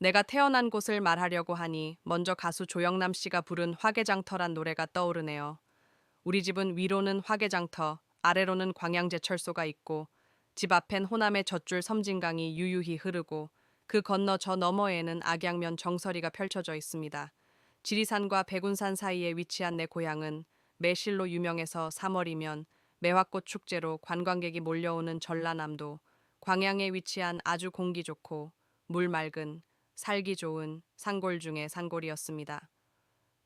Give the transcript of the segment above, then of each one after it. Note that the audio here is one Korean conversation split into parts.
내가 태어난 곳을 말하려고 하니 먼저 가수 조영남 씨가 부른 화개장터란 노래가 떠오르네요. 우리 집은 위로는 화개장터, 아래로는 광양제철소가 있고 집 앞엔 호남의 젖줄 섬진강이 유유히 흐르고 그 건너 저 너머에는 악양면 정서리가 펼쳐져 있습니다. 지리산과 백운산 사이에 위치한 내 고향은 매실로 유명해서 3월이면 매화꽃 축제로 관광객이 몰려오는 전라남도, 광양에 위치한 아주 공기 좋고 물 맑은 살기 좋은 산골 중의 산골이었습니다.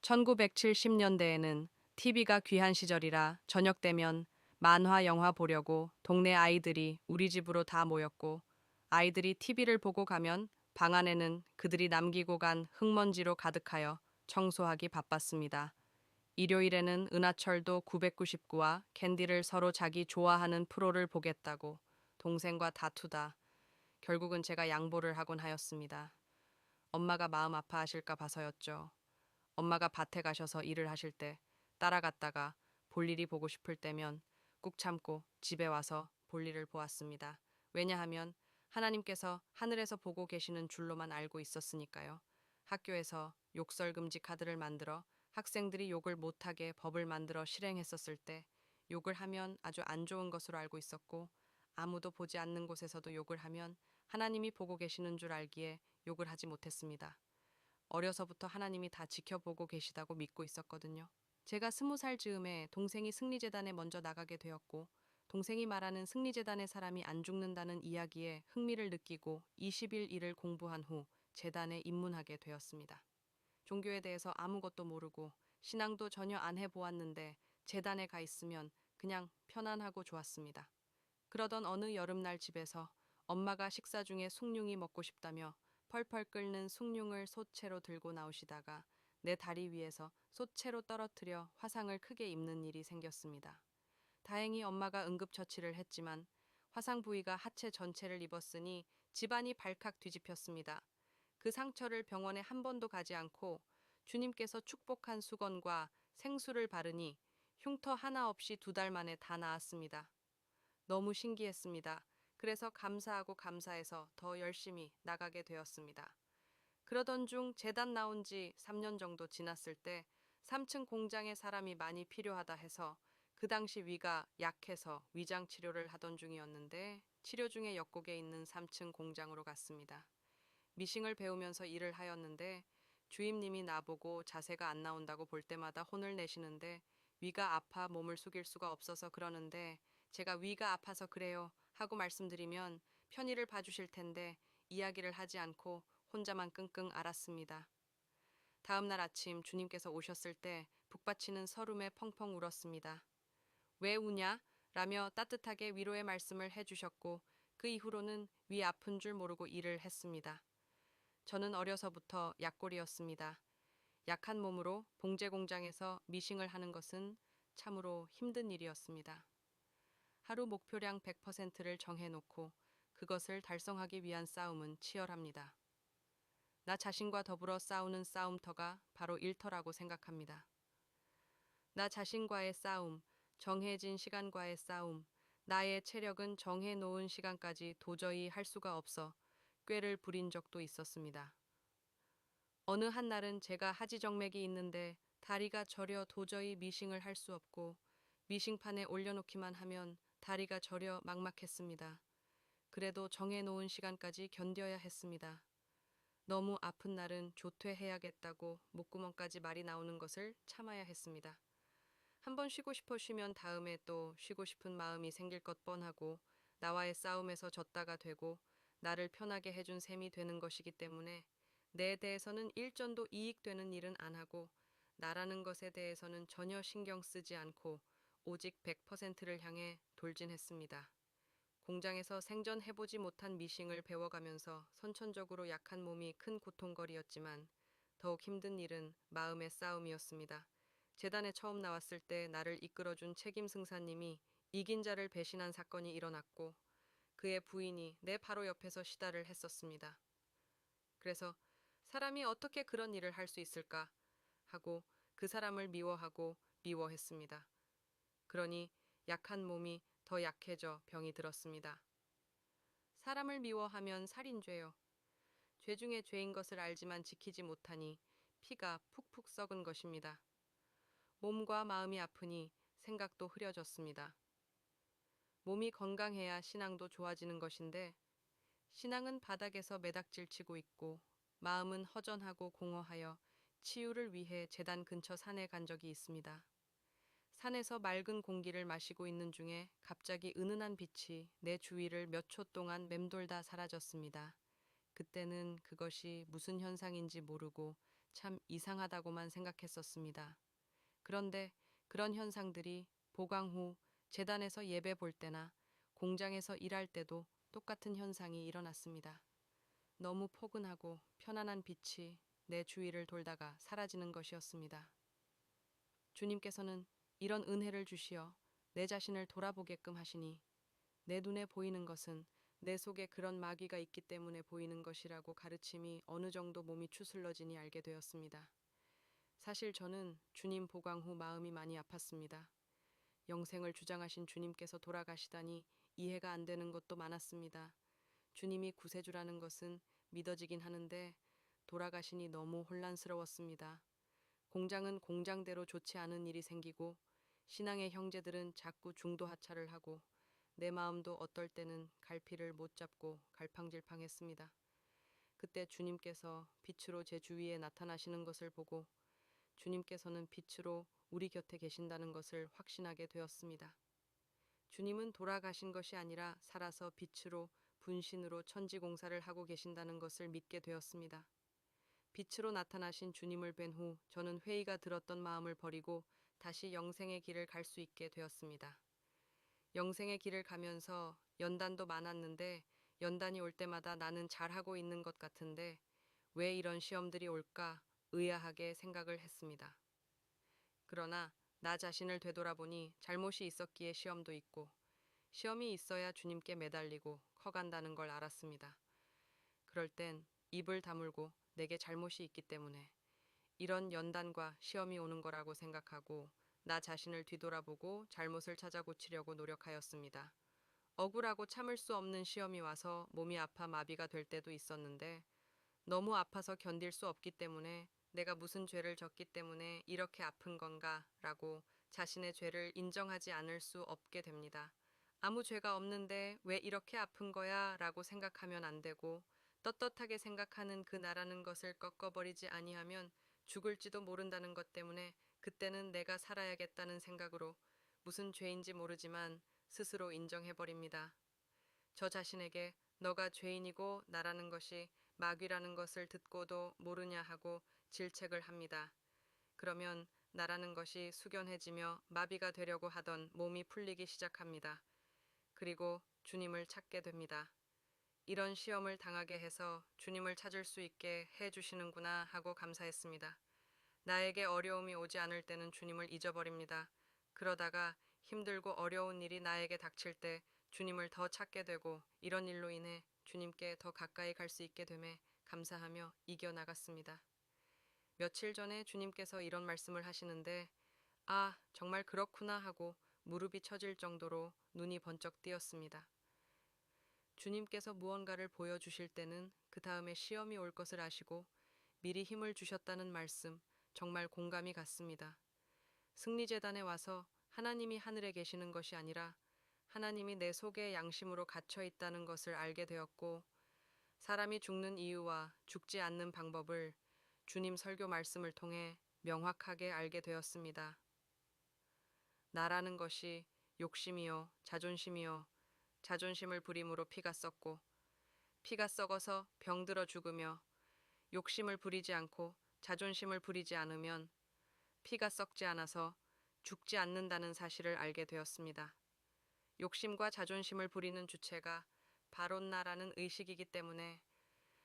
1970년대에는 TV가 귀한 시절이라 저녁 되면 만화 영화 보려고 동네 아이들이 우리 집으로 다 모였고 아이들이 TV를 보고 가면 방 안에는 그들이 남기고 간 흙먼지로 가득하여 청소하기 바빴습니다. 일요일에는 은하철도 999와 캔디를 서로 자기 좋아하는 프로를 보겠다고 동생과 다투다 결국은 제가 양보를 하곤 하였습니다. 엄마가 마음 아파하실까 봐서였죠. 엄마가 밭에 가셔서 일을 하실 때 따라갔다가 볼일이 보고 싶을 때면 꾹 참고 집에 와서 볼일을 보았습니다. 왜냐하면 하나님께서 하늘에서 보고 계시는 줄로만 알고 있었으니까요. 학교에서 욕설 금지 카드를 만들어 학생들이 욕을 못하게 법을 만들어 실행했었을 때 욕을 하면 아주 안 좋은 것으로 알고 있었고 아무도 보지 않는 곳에서도 욕을 하면 하나님이 보고 계시는 줄 알기에 욕을 하지 못했습니다. 어려서부터 하나님이 다 지켜보고 계시다고 믿고 있었거든요. 제가 20살 즈음에 동생이 승리재단에 먼저 나가게 되었고 동생이 말하는 승리재단의 사람이 안 죽는다는 이야기에 흥미를 느끼고 20일 일을 공부한 후 재단에 입문하게 되었습니다. 종교에 대해서 아무것도 모르고 신앙도 전혀 안 해보았는데 재단에 가 있으면 그냥 편안하고 좋았습니다. 그러던 어느 여름날 집에서 엄마가 식사 중에 숭늉이 먹고 싶다며 펄펄 끓는 숭늉을 솥채로 들고 나오시다가 내 다리 위에서 솥채로 떨어뜨려 화상을 크게 입는 일이 생겼습니다. 다행히 엄마가 응급처치를 했지만 화상 부위가 하체 전체를 입었으니 집안이 발칵 뒤집혔습니다. 그 상처를 병원에 한 번도 가지 않고 주님께서 축복한 수건과 생수를 바르니 흉터 하나 없이 2달 만에 다 나았습니다. 너무 신기했습니다. 그래서 감사하고 감사해서 더 열심히 나가게 되었습니다. 그러던 중 재단 나온 지 3년 정도 지났을 때 3층 공장에 사람이 많이 필요하다 해서 그 당시 위가 약해서 위장 치료를 하던 중이었는데 치료 중에 역곡에 있는 3층 공장으로 갔습니다. 미싱을 배우면서 일을 하였는데 주임님이 나보고 자세가 안 나온다고 볼 때마다 혼을 내시는데 위가 아파 몸을 숙일 수가 없어서 그러는데 제가 위가 아파서 그래요 하고 말씀드리면 편의를 봐주실 텐데 이야기를 하지 않고 혼자만 끙끙 앓았습니다. 다음 날 아침 주님께서 오셨을 때 북받치는 서름에 펑펑 울었습니다. 왜 우냐? 라며 따뜻하게 위로의 말씀을 해주셨고 그 이후로는 위 아픈 줄 모르고 일을 했습니다. 저는 어려서부터 약골이었습니다. 약한 몸으로 봉제 공장에서 미싱을 하는 것은 참으로 힘든 일이었습니다. 하루 목표량 100%를 정해놓고 그것을 달성하기 위한 싸움은 치열합니다. 나 자신과 더불어 싸우는 싸움터가 바로 일터라고 생각합니다. 나 자신과의 싸움, 정해진 시간과의 싸움, 나의 체력은 정해놓은 시간까지 도저히 할 수가 없어 꾀를 부린 적도 있었습니다. 어느 한날은 제가 하지정맥이 있는데 다리가 저려 도저히 미싱을 할 수 없고 미싱판에 올려놓기만 하면 다리가 저려 막막했습니다. 그래도 정해놓은 시간까지 견뎌야 했습니다. 너무 아픈 날은 조퇴해야겠다고 목구멍까지 말이 나오는 것을 참아야 했습니다. 한번 쉬고 싶어 쉬면 다음에 또 쉬고 싶은 마음이 생길 것 뻔하고 나와의 싸움에서 졌다가 되고 나를 편하게 해준 셈이 되는 것이기 때문에 내 대해서는 일전도 이익되는 일은 안 하고 나라는 것에 대해서는 전혀 신경 쓰지 않고 오직 100%를 향해 돌진했습니다. 공장에서 생전해보지 못한 미싱을 배워가면서 선천적으로 약한 몸이 큰 고통거리였지만 더욱 힘든 일은 마음의 싸움이었습니다. 재단에 처음 나왔을 때 나를 이끌어준 책임 승사님이 이긴 자를 배신한 사건이 일어났고 그의 부인이 내 바로 옆에서 시달을 했었습니다. 그래서 사람이 어떻게 그런 일을 할 수 있을까 하고 그 사람을 미워하고 미워했습니다. 그러니 약한 몸이 더 약해져 병이 들었습니다. 사람을 미워하면 살인죄요. 죄 중에 죄인 것을 알지만 지키지 못하니 피가 푹푹 썩은 것입니다. 몸과 마음이 아프니 생각도 흐려졌습니다. 몸이 건강해야 신앙도 좋아지는 것인데 신앙은 바닥에서 매닥질 치고 있고 마음은 허전하고 공허하여 치유를 위해 제단 근처 산에 간 적이 있습니다. 산에서 맑은 공기를 마시고 있는 중에 갑자기 은은한 빛이 내 주위를 몇 초 동안 맴돌다 사라졌습니다. 그때는 그것이 무슨 현상인지 모르고 참 이상하다고만 생각했었습니다. 그런데 그런 현상들이 보강 후 재단에서 예배 볼 때나 공장에서 일할 때도 똑같은 현상이 일어났습니다. 너무 포근하고 편안한 빛이 내 주위를 돌다가 사라지는 것이었습니다. 주님께서는 이런 은혜를 주시어 내 자신을 돌아보게끔 하시니 내 눈에 보이는 것은 내 속에 그런 마귀가 있기 때문에 보이는 것이라고 가르침이 어느 정도 몸이 추슬러지니 알게 되었습니다. 사실 저는 주님 보강 후 마음이 많이 아팠습니다. 영생을 주장하신 주님께서 돌아가시다니 이해가 안 되는 것도 많았습니다. 주님이 구세주라는 것은 믿어지긴 하는데 돌아가시니 너무 혼란스러웠습니다. 공장은 공장대로 좋지 않은 일이 생기고 신앙의 형제들은 자꾸 중도 하차를 하고 내 마음도 어떨 때는 갈피를 못 잡고 갈팡질팡했습니다. 그때 주님께서 빛으로 제 주위에 나타나시는 것을 보고 주님께서는 빛으로 우리 곁에 계신다는 것을 확신하게 되었습니다. 주님은 돌아가신 것이 아니라 살아서 빛으로 분신으로 천지공사를 하고 계신다는 것을 믿게 되었습니다. 빛으로 나타나신 주님을 뵌 후 저는 회의가 들었던 마음을 버리고 다시 영생의 길을 갈 수 있게 되었습니다. 영생의 길을 가면서 연단도 많았는데 연단이 올 때마다 나는 잘하고 있는 것 같은데 왜 이런 시험들이 올까 의아하게 생각을 했습니다. 그러나 나 자신을 되돌아보니 잘못이 있었기에 시험도 있고 시험이 있어야 주님께 매달리고 커간다는 걸 알았습니다. 그럴 땐 입을 다물고 내게 잘못이 있기 때문에 이런 연단과 시험이 오는 거라고 생각하고 나 자신을 뒤돌아보고 잘못을 찾아 고치려고 노력하였습니다. 억울하고 참을 수 없는 시험이 와서 몸이 아파 마비가 될 때도 있었는데 너무 아파서 견딜 수 없기 때문에 내가 무슨 죄를 졌기 때문에 이렇게 아픈 건가 라고 자신의 죄를 인정하지 않을 수 없게 됩니다. 아무 죄가 없는데 왜 이렇게 아픈 거야 라고 생각하면 안 되고 떳떳하게 생각하는 그 나라는 것을 꺾어버리지 아니하면 죽을지도 모른다는 것 때문에 그때는 내가 살아야겠다는 생각으로 무슨 죄인지 모르지만 스스로 인정해버립니다. 저 자신에게 너가 죄인이고 나라는 것이 마귀라는 것을 듣고도 모르냐 하고 질책을 합니다. 그러면 나라는 것이 숙연해지며 마비가 되려고 하던 몸이 풀리기 시작합니다. 그리고 주님을 찾게 됩니다. 이런 시험을 당하게 해서 주님을 찾을 수 있게 해주시는구나 하고 감사했습니다. 나에게 어려움이 오지 않을 때는 주님을 잊어버립니다. 그러다가 힘들고 어려운 일이 나에게 닥칠 때 주님을 더 찾게 되고 이런 일로 인해 주님께 더 가까이 갈 수 있게 됨에 감사하며 이겨나갔습니다. 며칠 전에 주님께서 이런 말씀을 하시는데 아, 정말 그렇구나 하고 무릎이 처질 정도로 눈이 번쩍 뜨였습니다. 주님께서 무언가를 보여주실 때는 그 다음에 시험이 올 것을 아시고 미리 힘을 주셨다는 말씀 정말 공감이 갔습니다. 승리재단에 와서 하나님이 하늘에 계시는 것이 아니라 하나님이 내 속에 양심으로 갇혀 있다는 것을 알게 되었고 사람이 죽는 이유와 죽지 않는 방법을 주님 설교 말씀을 통해 명확하게 알게 되었습니다. 나라는 것이 욕심이요 자존심이요 자존심을 부림으로 피가 썩고 피가 썩어서 병들어 죽으며 욕심을 부리지 않고 자존심을 부리지 않으면 피가 썩지 않아서 죽지 않는다는 사실을 알게 되었습니다. 욕심과 자존심을 부리는 주체가 바로 나라는 의식이기 때문에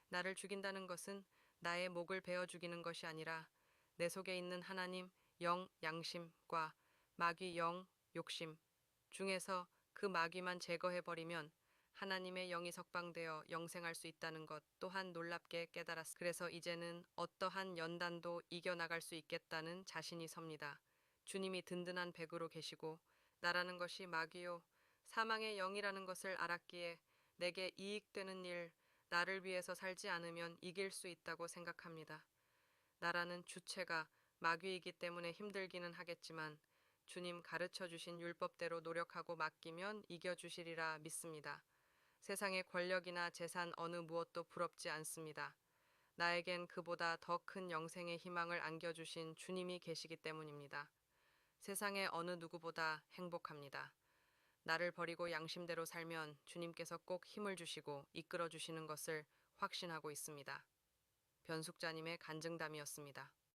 나를 죽인다는 것은 나의 목을 베어 죽이는 것이 아니라 내 속에 있는 하나님 영 양심과 마귀 영 욕심 중에서 그 마귀만 제거해버리면 하나님의 영이 석방되어 영생할 수 있다는 것 또한 놀랍게 깨달았습니다. 그래서 이제는 어떠한 연단도 이겨나갈 수 있겠다는 자신이 섭니다. 주님이 든든한 백으로 계시고 나라는 것이 마귀요 사망의 영이라는 것을 알았기에 내게 이익되는 일, 나를 위해서 살지 않으면 이길 수 있다고 생각합니다. 나라는 주체가 마귀이기 때문에 힘들기는 하겠지만 주님 가르쳐 주신 율법대로 노력하고 맡기면 이겨주시리라 믿습니다. 세상의 권력이나 재산 어느 무엇도 부럽지 않습니다. 나에겐 그보다 더 큰 영생의 희망을 안겨주신 주님이 계시기 때문입니다. 세상의 어느 누구보다 행복합니다. 나를 버리고 양심대로 살면 주님께서 꼭 힘을 주시고 이끌어 주시는 것을 확신하고 있습니다. 변숙자님의 간증담이었습니다.